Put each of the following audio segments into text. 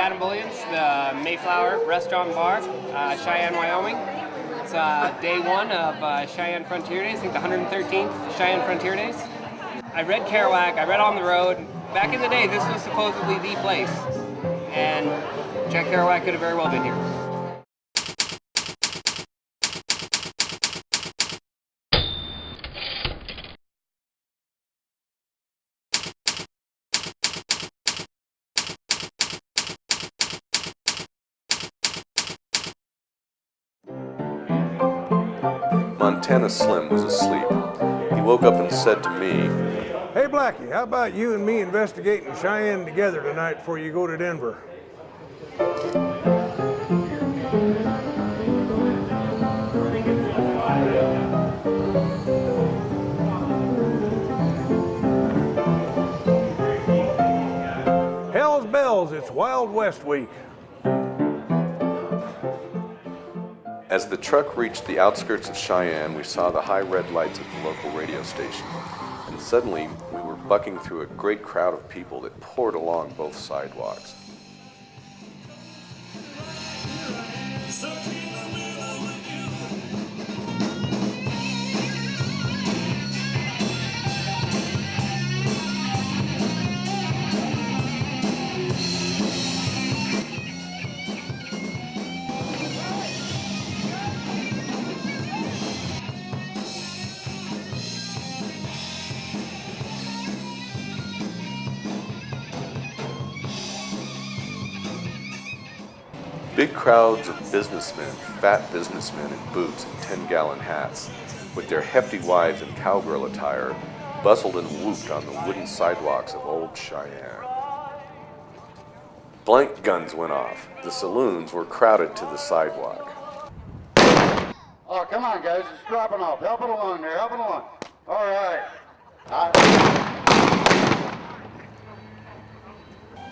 Adam Bullion's, the Mayflower Restaurant and Bar, Cheyenne, Wyoming. It's day one of Cheyenne Frontier Days, I think the 113th Cheyenne Frontier Days. I read Kerouac, I read On the Road. Back in the day, this was supposedly the place. And Jack Kerouac could have very well been here. Montana Slim was asleep. He woke up and said to me, "Hey Blackie, how about you and me investigating Cheyenne together tonight before you go to Denver?" Hell's bells, it's Wild West week. As the truck reached the outskirts of Cheyenne, we saw the high red lights of the local radio station. And suddenly, we were bucking through a great crowd of people that poured along both sidewalks. Big crowds of businessmen, fat businessmen in boots and 10-gallon hats, with their hefty wives in cowgirl attire, bustled and whooped on the wooden sidewalks of old Cheyenne. Blank guns went off. The saloons were crowded to the sidewalk. Oh, come on, guys, it's dropping off. Help it along there, help it along. All right.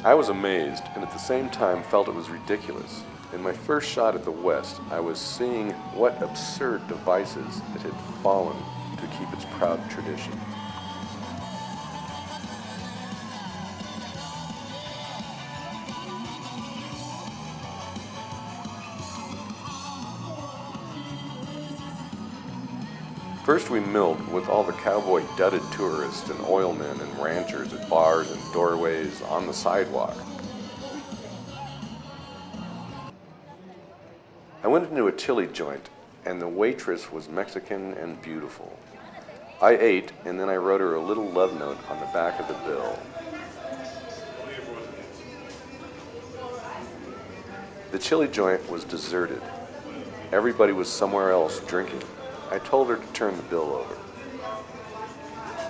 I was amazed, and at the same time felt it was ridiculous. In my first shot at the West, I was seeing what absurd devices it had fallen to keep its proud tradition. First we milled with all the cowboy dudded tourists and oilmen and ranchers at bars and doorways on the sidewalk. I went into a chili joint, and the waitress was Mexican and beautiful. I ate, and then I wrote her a little love note on the back of the bill. The chili joint was deserted. Everybody was somewhere else drinking. I told her to turn the bill over.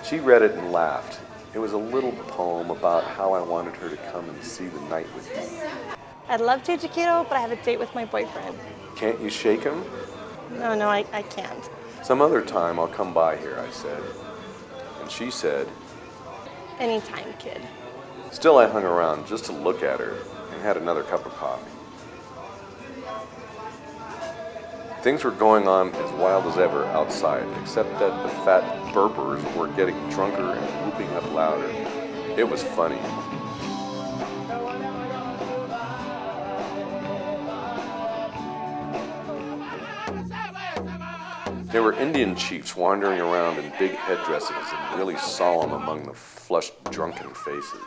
She read it and laughed. It was a little poem about how I wanted her to come and see the night with me. I'd love to, Chiquito, but I have a date with my boyfriend. Can't you shake him? No, I can't. Some other time I'll come by here, I said. And she said, Anytime, kid. Still I hung around just to look at her and had another cup of coffee. Things were going on as wild as ever outside, except that the fat burpers were getting drunker and whooping up louder. It was funny. There were Indian chiefs wandering around in big headdresses and really solemn among the flushed, drunken faces.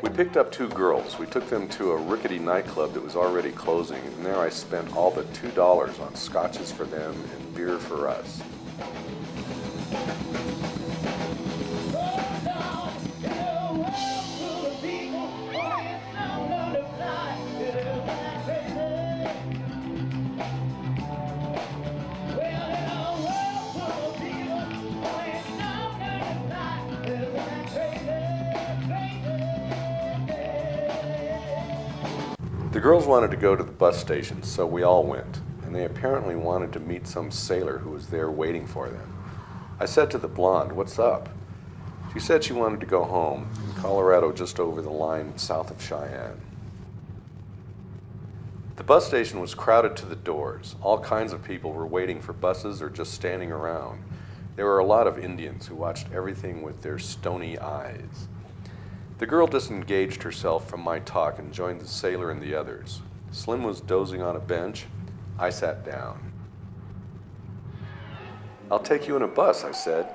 We picked up two girls. We took them to a rickety nightclub that was already closing, and there I spent all but $2 on scotches for them and beer for us. girls wanted to go to the bus station, so we all went, and they apparently wanted to meet some sailor who was there waiting for them. I said to the blonde, "What's up?" She said she wanted to go home, in Colorado, just over the line south of Cheyenne. The bus station was crowded to the doors. All kinds of people were waiting for buses or just standing around. There were a lot of Indians who watched everything with their stony eyes. The girl disengaged herself from my talk and joined the sailor and the others. Slim was dozing on a bench. I sat down. "I'll take you in a bus," I said.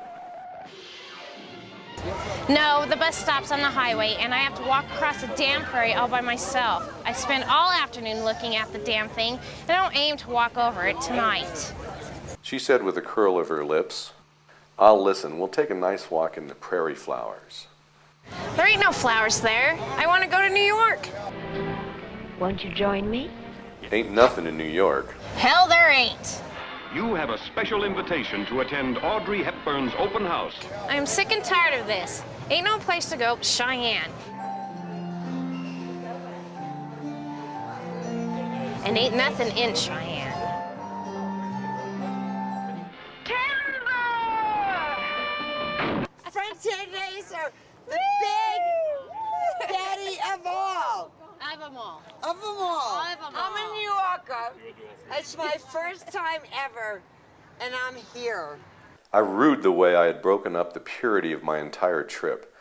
No, the bus stops on the highway, and I have to walk across a damn prairie all by myself. I spent all afternoon looking at the damn thing, and I don't aim to walk over it tonight. She said with a curl of her lips, "I'll listen. We'll take a nice walk in the prairie flowers." There ain't no flowers there. I want to go to New York. Won't you join me? Ain't nothing in New York. Hell, there ain't. You have a special invitation to attend Audrey Hepburn's open house. I am sick and tired of this. Ain't no place to go but Cheyenne. And ain't nothing in Cheyenne. Frontier days are the big daddy of all. Of them all. Of them all. Of 'em I'm all. a New Yorker. It's my first time ever, and I'm here. I rued the way I had broken up the purity of my entire trip,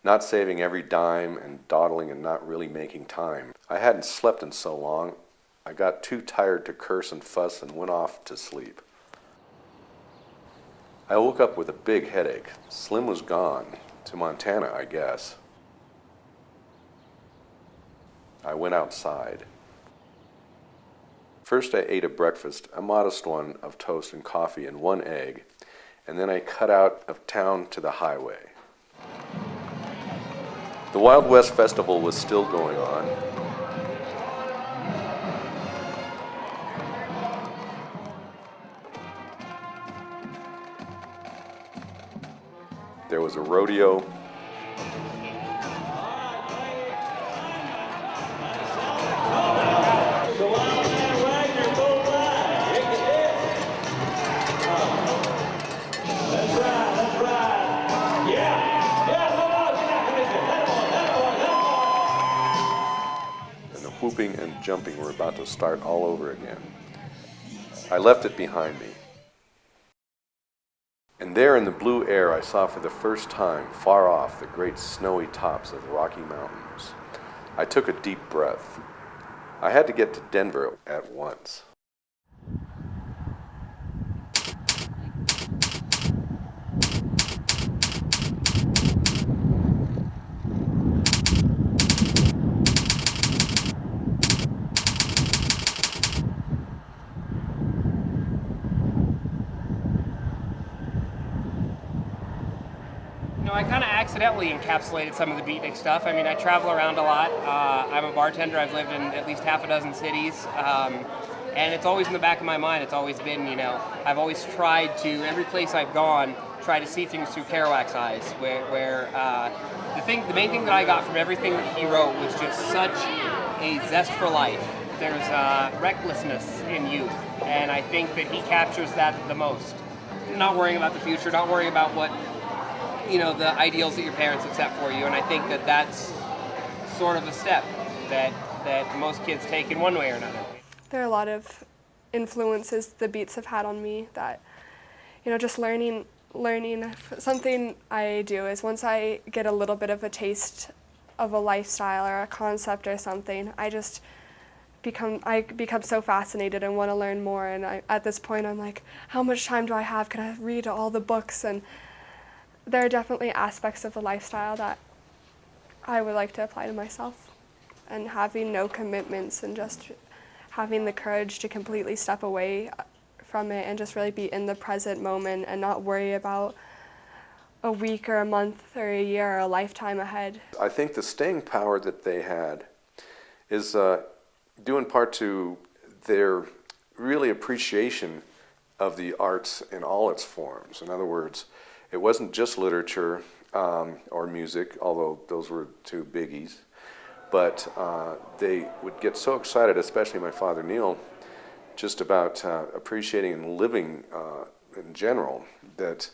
not saving every dime and dawdling and not really making time. I hadn't slept in so long, I got too tired to curse and fuss and went off to sleep. I woke up with a big headache. Slim was gone, to Montana, I guess. I went outside. First I ate a breakfast, a modest one, of toast and coffee and 1 egg, and then I cut out of town to the highway. The Wild West Festival was still going on. There was a rodeo. And the whooping and jumping were about to start all over again. I left it behind me. And there in the blue air I saw for the first time, far off, the great snowy tops of the Rocky Mountains. I took a deep breath. I had to get to Denver at once. I kind of accidentally encapsulated some of the beatnik stuff. I mean, I travel around a lot. I'm a bartender. I've lived in at least half a dozen cities. And it's always in the back of my mind. It's always been, I've always tried to, every place I've gone, try to see things through Kerouac's eyes, where the main thing that I got from everything that he wrote was just such a zest for life. There's recklessness in youth, and I think that he captures that the most. Not worrying about the future, not worrying about what the ideals that your parents have set for you, and I think that that's sort of a step that most kids take in one way or another. There are a lot of influences the beats have had on me that, just learning. Something I do is once I get a little bit of a taste of a lifestyle or a concept or something, I become so fascinated and want to learn more, and at this point I'm like, how much time do I have? Can I read all the books? And there are definitely aspects of the lifestyle that I would like to apply to myself, and having no commitments and just having the courage to completely step away from it and just really be in the present moment and not worry about a week or a month or a year or a lifetime ahead. I think the staying power that they had is due in part to their really appreciation of the arts in all its forms. In other words, it wasn't just literature or music, although those were two biggies, but they would get so excited, especially my father Neil, just about appreciating and living in general, that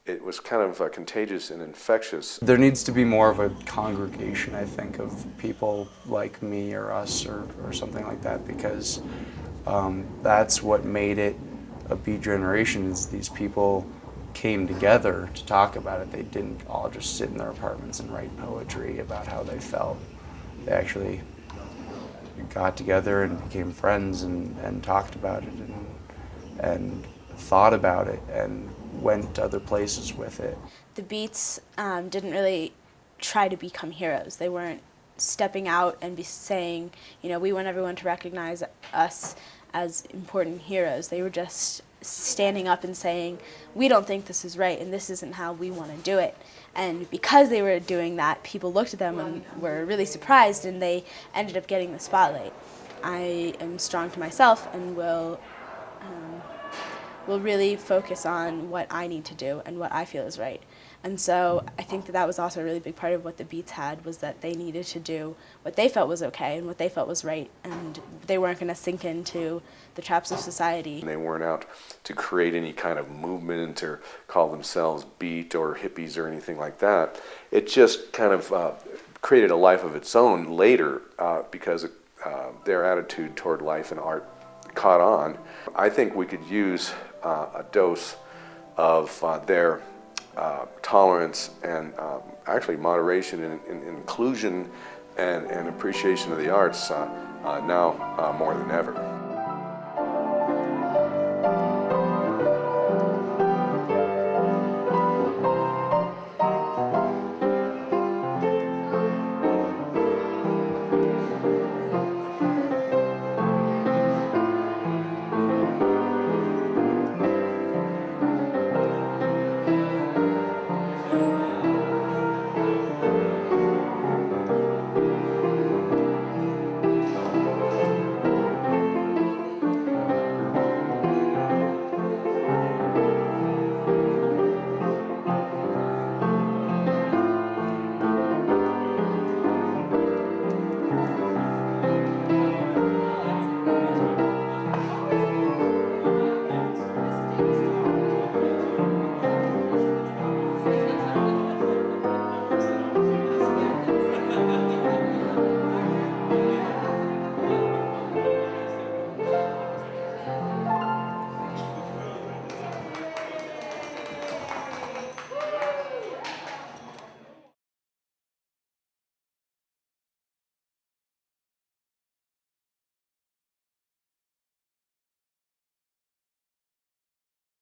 it was kind of contagious and infectious. There needs to be more of a congregation, I think, of people like me or us or something like that, because that's what made it a Beat Generation, is these people came together to talk about it. They didn't all just sit in their apartments and write poetry about how they felt. They actually got together and became friends and talked about it and thought about it and went to other places with it. The Beats didn't really try to become heroes. They weren't stepping out and saying, you know, we want everyone to recognize us as important heroes. They were just standing up and saying, we don't think this is right and this isn't how we want to do it. And because they were doing that, people looked at them and were really surprised, and they ended up getting the spotlight. I am strong to myself and will really focus on what I need to do and what I feel is right. And so I think that was also a really big part of what the Beats had, was that they needed to do what they felt was okay and what they felt was right, and they weren't going to sink into the traps of society. They weren't out to create any kind of movement or call themselves beat or hippies or anything like that. It just kind of created a life of its own later because their attitude toward life and art caught on. I think we could use a dose of their tolerance and actually moderation and inclusion and appreciation of the arts now more than ever.